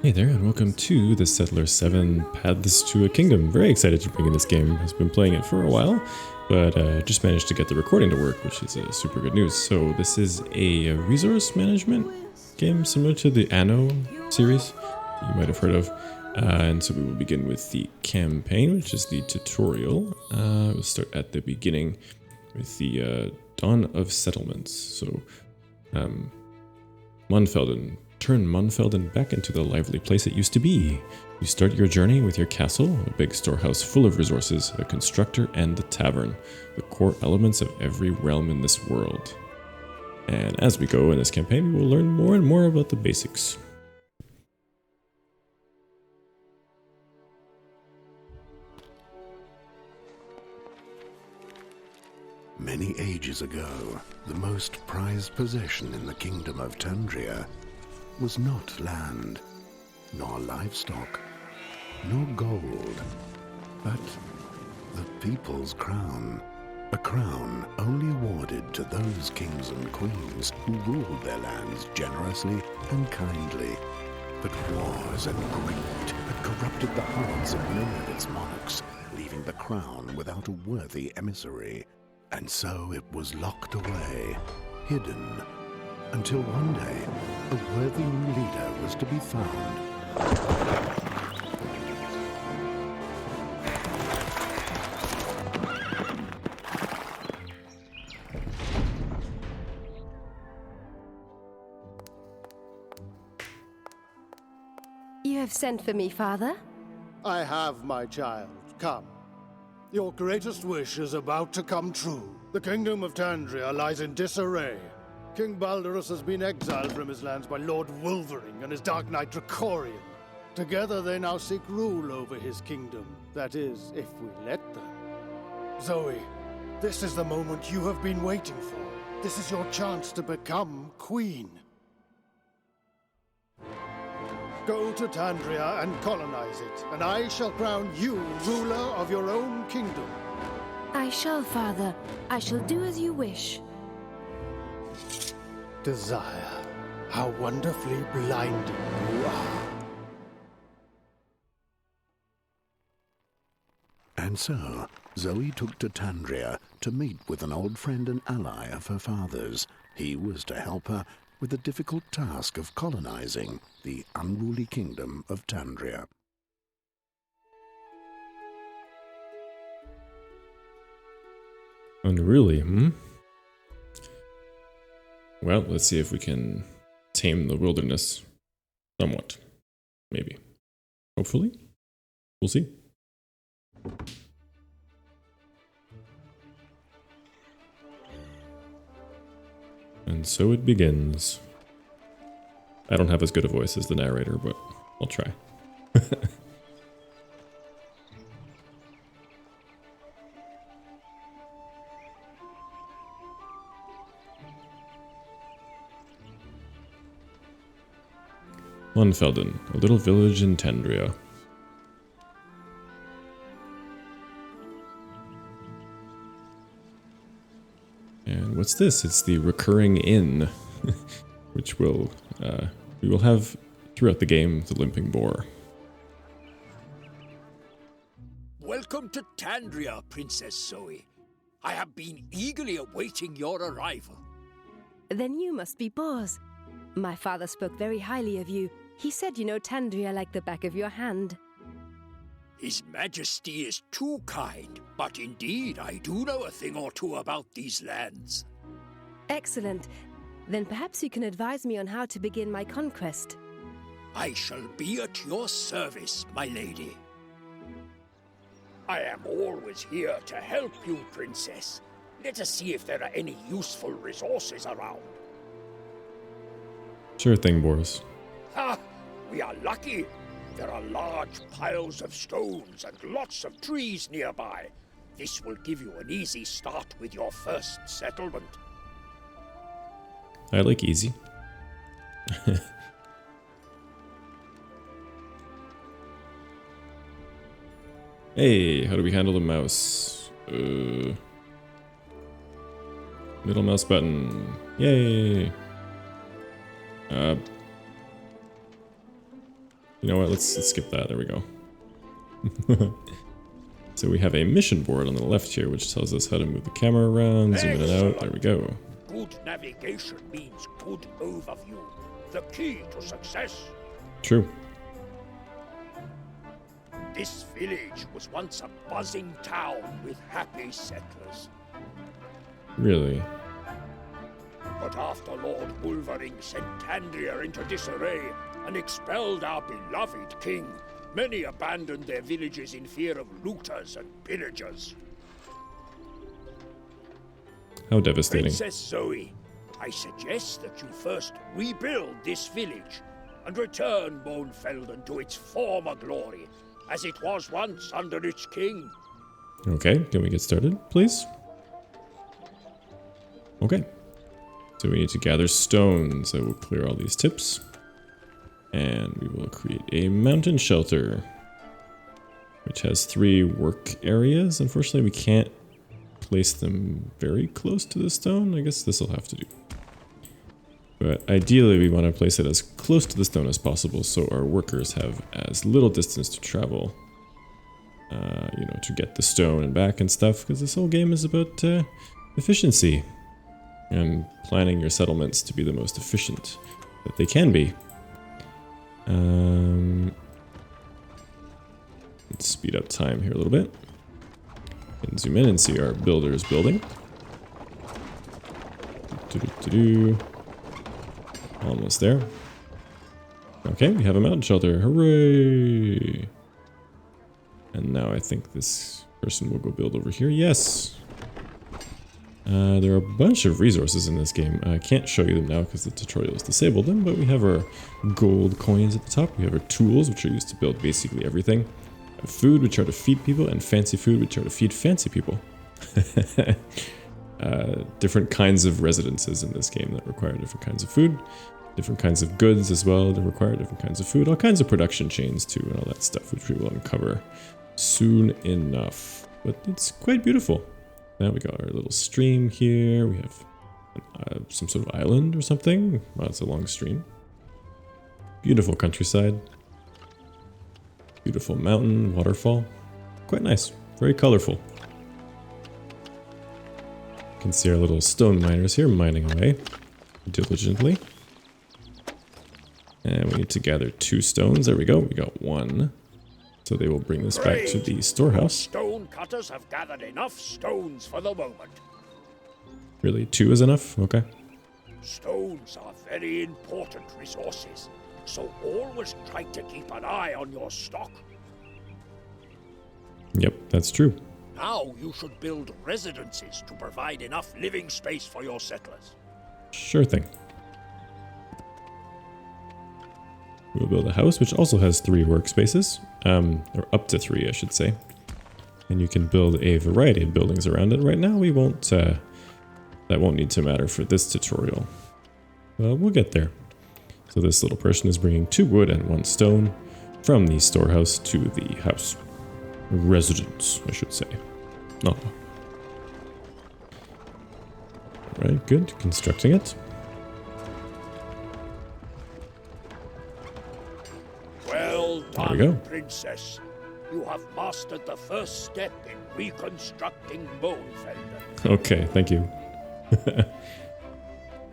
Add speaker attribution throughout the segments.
Speaker 1: Hey there, and welcome to the Settler 7 Paths to a Kingdom. Very excited to bring in this game. I've been playing it for a while, but just managed to get the recording to work, which is super good news. So this is a resource management game similar to the Anno series you might have heard of. And so we will begin with the campaign, which is the tutorial. We'll start at the beginning with the Dawn of Settlements. So Munfelden. Turn Munfelden back into the lively place it used to be. You start your journey with your castle, a big storehouse full of resources, a constructor, and the tavern, the core elements of every realm in this world. And as we go in this campaign, we will learn more and more about the basics.
Speaker 2: Many ages ago, the most prized possession in the kingdom of Tandria was not land, nor livestock, nor gold, but the people's crown. A crown only awarded to those kings and queens who ruled their lands generously and kindly. But wars and greed had corrupted the hearts of many of its monarchs, leaving the crown without a worthy emissary. And so it was locked away, hidden, until one day, a worthy new leader was to be found.
Speaker 3: You have sent for me, Father?
Speaker 4: I have, my child. Come. Your greatest wish is about to come true. The kingdom of Tandria lies in disarray. King Balderus has been exiled from his lands by Lord Wolverine and his Dark Knight Dracorian. Together they now seek rule over his kingdom. That is, if we let them. Zoe, this is the moment you have been waiting for. This is your chance to become queen. Go to Tandria and colonize it, and I shall crown you ruler of your own kingdom.
Speaker 3: I shall, Father. I shall do as you wish.
Speaker 4: Desire, how wonderfully blinding you are.
Speaker 2: And so, Zoe took to Tandria to meet with an old friend and ally of her father's. He was to help her with the difficult task of colonizing the unruly kingdom of Tandria.
Speaker 1: Unruly, hmm? Well, let's see if we can tame the wilderness. Somewhat. Maybe. Hopefully. We'll see. And so it begins. I don't have as good a voice as the narrator, but I'll try. Munfelden, a little village in Tandria. And what's this? It's the recurring inn, which will we will have throughout the game, the Limping Boar.
Speaker 5: Welcome to Tandria, Princess Zoe. I have been eagerly awaiting your arrival.
Speaker 3: Then you must be Bors. My father spoke very highly of you. He said you know Tandria like the back of your hand.
Speaker 5: His Majesty is too kind, but indeed I do know a thing or two about these lands.
Speaker 3: Excellent. Then perhaps you can advise me on how to begin my conquest.
Speaker 5: I shall be at your service, my lady. I am always here to help you, Princess. Let us see if there are any useful resources around.
Speaker 1: Sure thing, Boris.
Speaker 5: Ha! We are lucky. There are large piles of stones and lots of trees nearby. This will give you an easy start with your first settlement.
Speaker 1: I like easy. Hey, how do we handle the mouse? Middle mouse button. Yay! You know what? Let's skip that. There we go. So we have a mission board on the left here, which tells us how to move the camera around, zoom in and out. There we go.
Speaker 5: Good navigation means good overview. The key to success.
Speaker 1: True.
Speaker 5: This village was once a buzzing town with happy settlers.
Speaker 1: Really?
Speaker 5: But after Lord Wolverine sent Tandria into disarray and expelled our beloved king, many abandoned their villages in fear of looters and pillagers.
Speaker 1: How devastating.
Speaker 5: Princess Zoe, I suggest that you first rebuild this village and return Mohnfelden to its former glory, as it was once under its king.
Speaker 1: Okay, can we get started, please? Okay. So we need to gather stones. I will clear all these tips. And we will create a mountain shelter, which has 3 work areas. Unfortunately, we can't place them very close to the stone. I guess this will have to do. But ideally, we want to place it as close to the stone as possible so our workers have as little distance to travel, you know, to get the stone and back and stuff, because this whole game is about efficiency and planning your settlements to be the most efficient that they can be. Let's speed up time here a little bit and zoom in and see our builders building. Almost there. Okay, we have a mountain shelter. Hooray! And now I think this person will go build over here. Yes! There are a bunch of resources in this game. I can't show you them now because the tutorial has disabled them, but we have our gold coins at the top. We have our tools, which are used to build basically everything. Food, which are to feed people, and fancy food, which are to feed fancy people. Different kinds of residences in this game that require different kinds of food, different kinds of goods as well that require different kinds of food, all kinds of production chains too, and all that stuff, which we will uncover soon enough. But it's quite beautiful. Now we got our little stream here. We have some sort of island or something. Wow, it's a long stream. Beautiful countryside. Beautiful mountain, waterfall. Quite nice. Very colorful. You can see our little stone miners here mining away diligently. And we need to gather 2 stones. There we go. We got 1. So they will bring this back to the storehouse.
Speaker 5: Stone cutters have gathered enough stones for the moment.
Speaker 1: Really? 2 is enough? Okay.
Speaker 5: Stones are very important resources, so always try to keep an eye on your stock.
Speaker 1: Yep, that's true.
Speaker 5: Now you should build residences to provide enough living space for your settlers.
Speaker 1: Sure thing. We'll build a house, which also has 3 workspaces. Or up to 3, I should say. And you can build a variety of buildings around it. Right now, we won't, that won't need to matter for this tutorial. We'll get there. So this little person is bringing 2 wood and 1 stone from the storehouse to the house. Residence, I should say. No. Alright, good. Constructing it.
Speaker 5: Well
Speaker 1: There we
Speaker 5: done,
Speaker 1: go.
Speaker 5: Princess. You have mastered the first step in reconstructing Mohnfelden.
Speaker 1: Okay, thank you.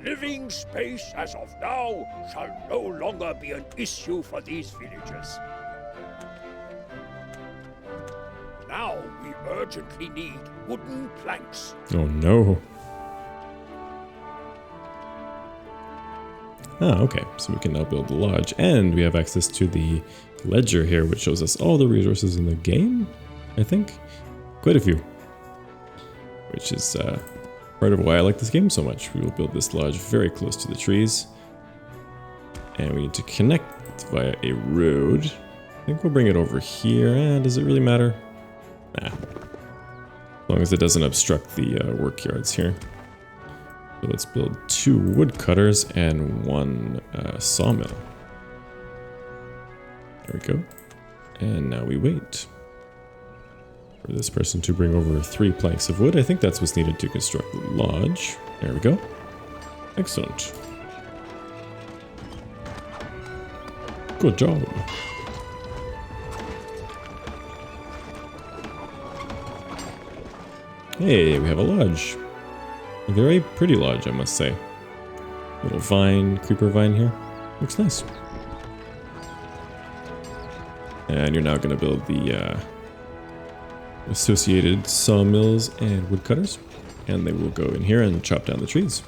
Speaker 5: Living space as of now shall no longer be an issue for these villagers. Now we urgently need wooden planks.
Speaker 1: Oh no. Ah, okay. So we can now build the lodge, and we have access to the ledger here, which shows us all the resources in the game, I think. Quite a few. Which is part of why I like this game so much. We will build this lodge very close to the trees. And we need to connect via a road. I think we'll bring it over here. Does it really matter? Nah. As long as it doesn't obstruct the work yards here. So let's build 2 woodcutters and 1 sawmill. There we go. And now we wait for this person to bring over 3 planks of wood. I think that's what's needed to construct the lodge. There we go. Excellent. Good job. Hey, we have a lodge. A very pretty lodge, I must say. Little vine, creeper vine here. Looks nice. And you're now going to build the associated sawmills and woodcutters. And they will go in here and chop down the trees.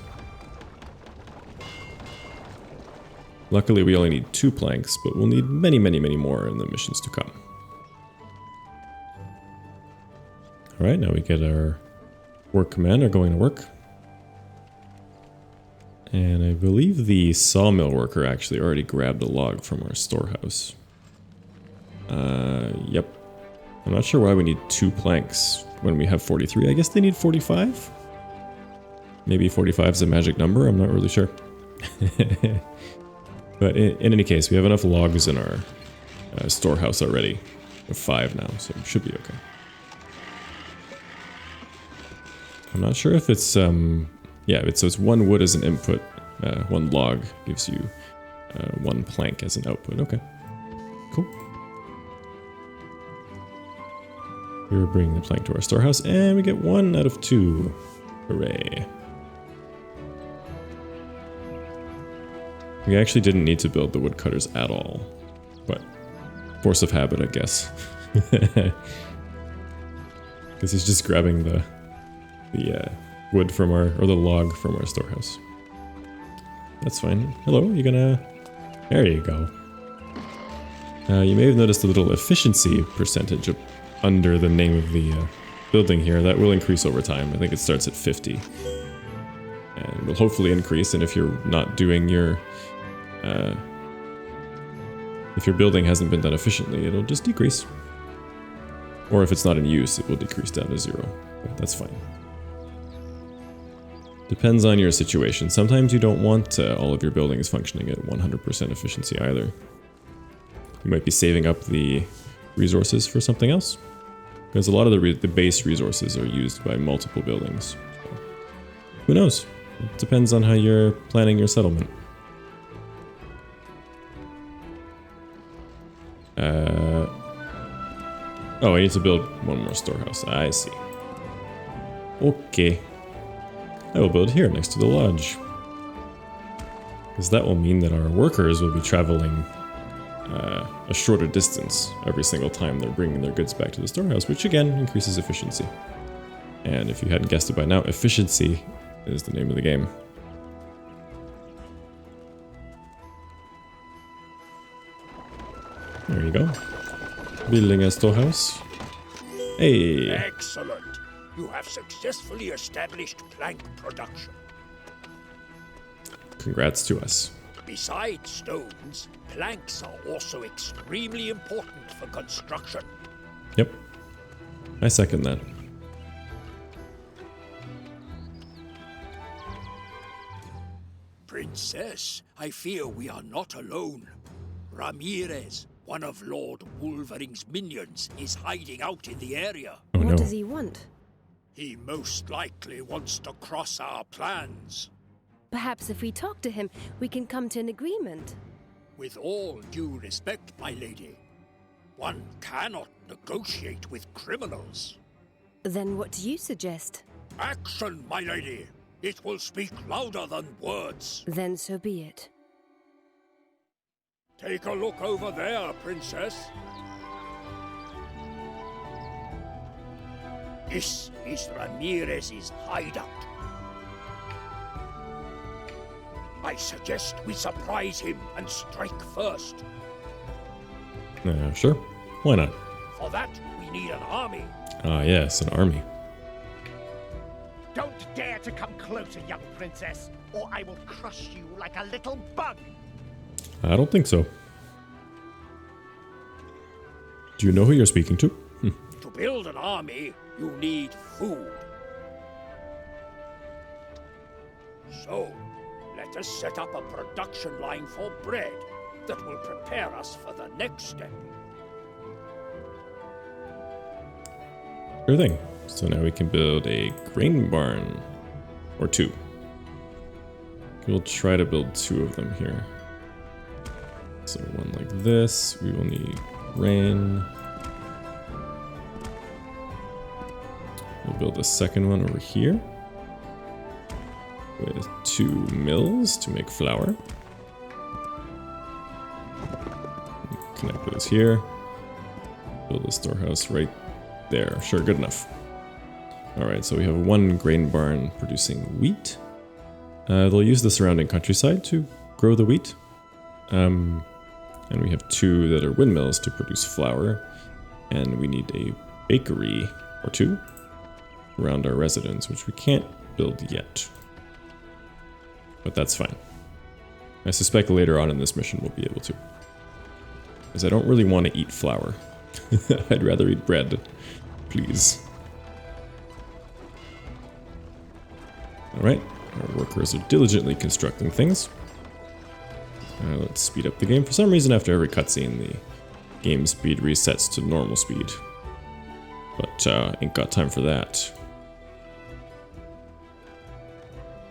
Speaker 1: Luckily, we only need 2 planks, but we'll need many, many, many more in the missions to come. Alright, now we get our work commander going to work. And I believe the sawmill worker actually already grabbed a log from our storehouse. Yep. I'm not sure why we need 2 planks when we have 43. I guess they need 45? Maybe 45 is a magic number, I'm not really sure. But in any case, we have enough logs in our storehouse already. We have 5 now, so it should be okay. I'm not sure if it's, yeah, so it's 1 wood as an input, 1 log gives you 1 plank as an output. Okay, cool. We're bringing the plank to our storehouse, and we get 1 out of 2. Hooray. We actually didn't need to build the woodcutters at all, but force of habit, I guess. Because he's just grabbing the wood from our, or the log from our storehouse. That's fine. Hello, you gonna... There you go. You may have noticed a little efficiency percentage under the name of the building here. That will increase over time. I think it starts at 50. And will hopefully increase, and if you're not doing your... if your building hasn't been done efficiently, it'll just decrease. Or if it's not in use, it will decrease down to 0. But that's fine. Depends on your situation. Sometimes you don't want all of your buildings functioning at 100% efficiency either. You might be saving up the resources for something else. Because a lot of the base resources are used by multiple buildings. So, who knows? It depends on how you're planning your settlement. Oh, I need to build 1 more storehouse. I see. Okay. I will build here next to the lodge. Because that will mean that our workers will be traveling a shorter distance every single time they're bringing their goods back to the storehouse, which again increases efficiency. And if you hadn't guessed it by now, efficiency is the name of the game. There you go. Building a storehouse. Hey!
Speaker 5: Excellent! You have successfully established plank production.
Speaker 1: Congrats to us.
Speaker 5: Besides stones, planks are also extremely important for construction.
Speaker 1: Yep. I second that.
Speaker 5: Princess, I fear we are not alone. Ramirez, one of Lord Wolvering's minions, is hiding out in the area.
Speaker 1: Oh,
Speaker 3: What
Speaker 1: no.
Speaker 3: does he want?
Speaker 5: He most likely wants to cross our plans.
Speaker 3: Perhaps if we talk to him, we can come to an agreement.
Speaker 5: With all due respect, my lady, one cannot negotiate with criminals.
Speaker 3: Then what do you suggest?
Speaker 5: Action, my lady! It will speak louder than words.
Speaker 3: Then so be it.
Speaker 5: Take a look over there, Princess. This is Ramirez's hideout. I suggest we surprise him and strike first.
Speaker 1: Sure. Why not?
Speaker 5: For that, we need an army.
Speaker 1: Ah, yes, an army.
Speaker 6: Don't dare to come closer, young princess, or I will crush you like a little bug.
Speaker 1: I don't think so. Do you know who you're speaking to?
Speaker 5: To build an army, you need food. So, let us set up a production line for bread that will prepare us for the next step.
Speaker 1: Sure thing. So now we can build a grain barn. Or 2. We'll try to build 2 of them here. So one like this. We will need rain. We'll build a second one over here with 2 mills to make flour. Connect those here. Build a storehouse right there. Sure, good enough. Alright, so we have 1 grain barn producing wheat. They'll use the surrounding countryside to grow the wheat. And we have 2 that are windmills to produce flour. And we need a bakery or 2 around our residence, which we can't build yet. But that's fine. I suspect later on in this mission we'll be able to. Because I don't really want to eat flour. I'd rather eat bread, please. Alright, our workers are diligently constructing things. Let's speed up the game. For some reason, after every cutscene, the game speed resets to normal speed. But ain't got time for that.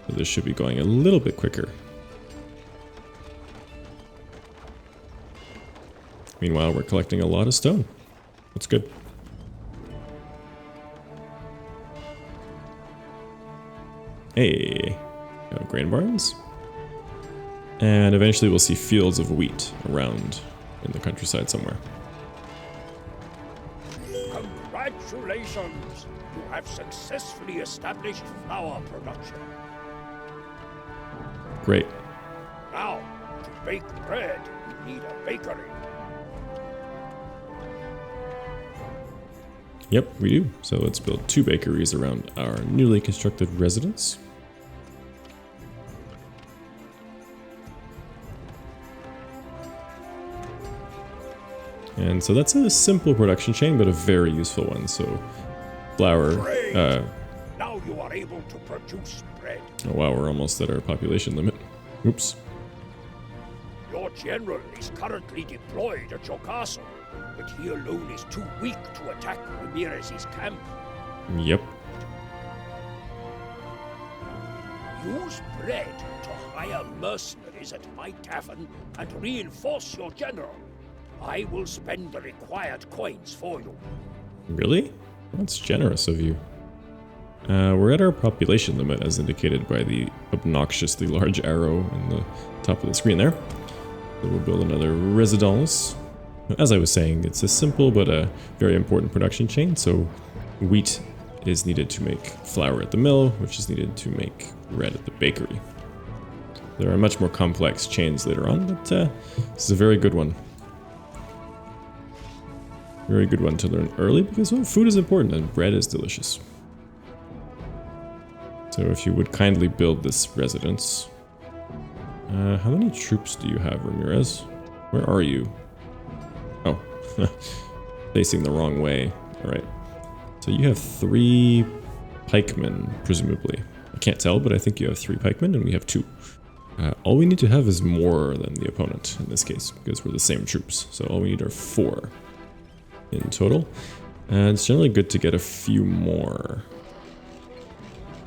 Speaker 1: So this should be going a little bit quicker. Meanwhile, we're collecting a lot of stone. That's good. Hey, grain barns. And eventually we'll see fields of wheat around in the countryside somewhere.
Speaker 5: Congratulations! You have successfully established flour production.
Speaker 1: Great.
Speaker 5: Now, to bake bread, we need a bakery.
Speaker 1: Yep, we do. So let's build 2 bakeries around our newly constructed residence. And so that's a simple production chain, but a very useful one. So flour.
Speaker 5: Now you are able to produce bread.
Speaker 1: Oh wow, we're almost at our population limit. Oops.
Speaker 5: Your general is currently deployed at your castle, but he alone is too weak to attack Ramirez's camp.
Speaker 1: Yep.
Speaker 5: Use bread to hire mercenaries at my tavern and reinforce your general. I will spend the required coins for you.
Speaker 1: Really? That's generous of you. We're at our population limit as indicated by the obnoxiously large arrow in the top of the screen there. So we'll build another residence. As I was saying, it's a simple but a very important production chain. So wheat is needed to make flour at the mill, which is needed to make bread at the bakery. There are much more complex chains later on, but this is a very good one. Very good one to learn early because, well, food is important and bread is delicious. So if you would kindly build this residence. How many troops do you have, Ramirez? Where are you? Oh, facing the wrong way. Alright. So you have 3 pikemen, presumably. I can't tell, but I think you have 3 pikemen and we have 2. All we need to have is more than the opponent in this case, because we're the same troops. So all we need are 4 in total. And it's generally good to get a few more,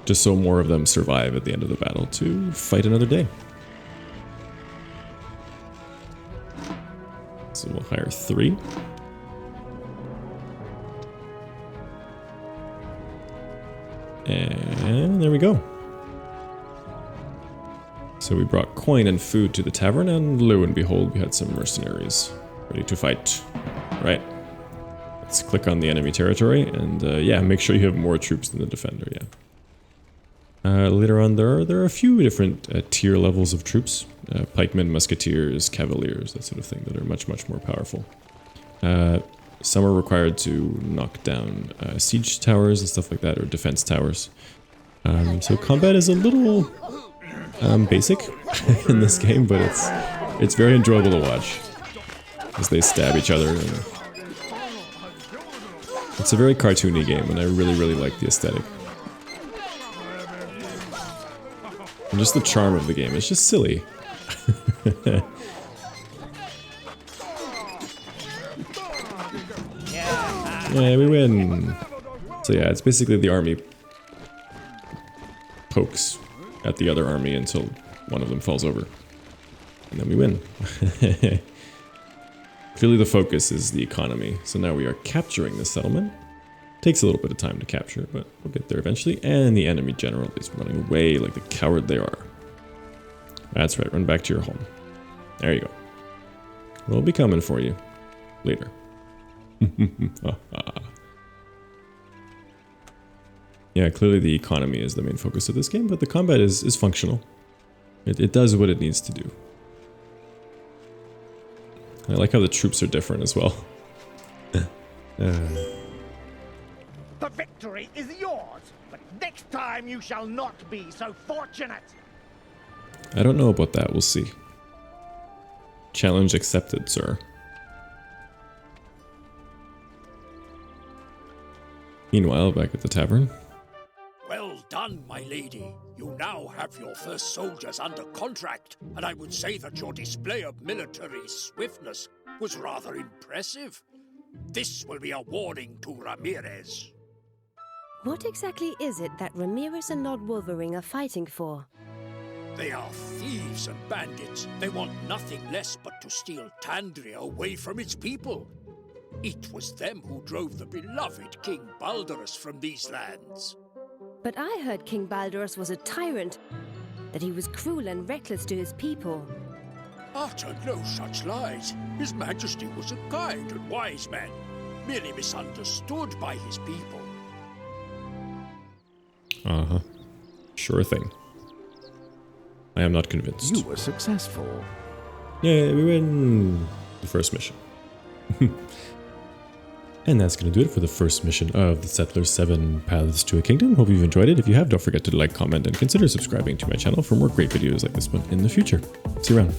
Speaker 1: just so more of them survive at the end of the battle to fight another day. So we'll hire 3. And there we go. So we brought coin and food to the tavern, and lo and behold, we had some mercenaries ready to fight. Right. Let's click on the enemy territory, and yeah, make sure you have more troops than the defender, yeah. Later on, there are a few different tier levels of troops. Pikemen, musketeers, cavaliers, that sort of thing, that are much, much more powerful. Some are required to knock down siege towers and stuff like that, or defense towers. So combat is a little basic in this game, but it's very enjoyable to watch as they stab each other. And it's a very cartoony game, and I really, really like the aesthetic. And just the charm of the game. It's just silly. Yeah, we win. So yeah, it's basically the army pokes at the other army until one of them falls over. And then we win. clearly the focus is the economy. So now we are capturing the settlement. Takes a little bit of time to capture, but we'll get there eventually. And the enemy general is running away like the coward they are. That's right, run back to your home. There you go. We'll be coming for you later. Yeah, clearly the economy is the main focus of this game, but the combat is functional. It does what it needs to do. I like how the troops are different as well.
Speaker 6: The victory is yours, but next time you shall not be so fortunate.
Speaker 1: I don't know about that, we'll see. Challenge accepted, sir. Meanwhile, back at the tavern.
Speaker 5: Well done, my lady. You now have your first soldiers under contract, and I would say that your display of military swiftness was rather impressive. This will be a warning to Ramirez.
Speaker 3: What exactly is it that Ramirez and Lord Wolverine are fighting for?
Speaker 5: They are thieves and bandits. They want nothing less but to steal Tandria away from its people. It was them who drove the beloved King Baldurus from these lands.
Speaker 3: But I heard King Baldurus was a tyrant, that he was cruel and reckless to his people.
Speaker 5: Utter no such lies. His Majesty was a kind and wise man, merely misunderstood by his people.
Speaker 1: Uh-huh. Sure thing. I am not convinced.
Speaker 2: You were successful.
Speaker 1: Yeah, we win the first mission. And that's going to do it for the first mission of the Settlers 7 Paths to a Kingdom. Hope you've enjoyed it. If you have, don't forget to like, comment, and consider subscribing to my channel for more great videos like this one in the future. See you around.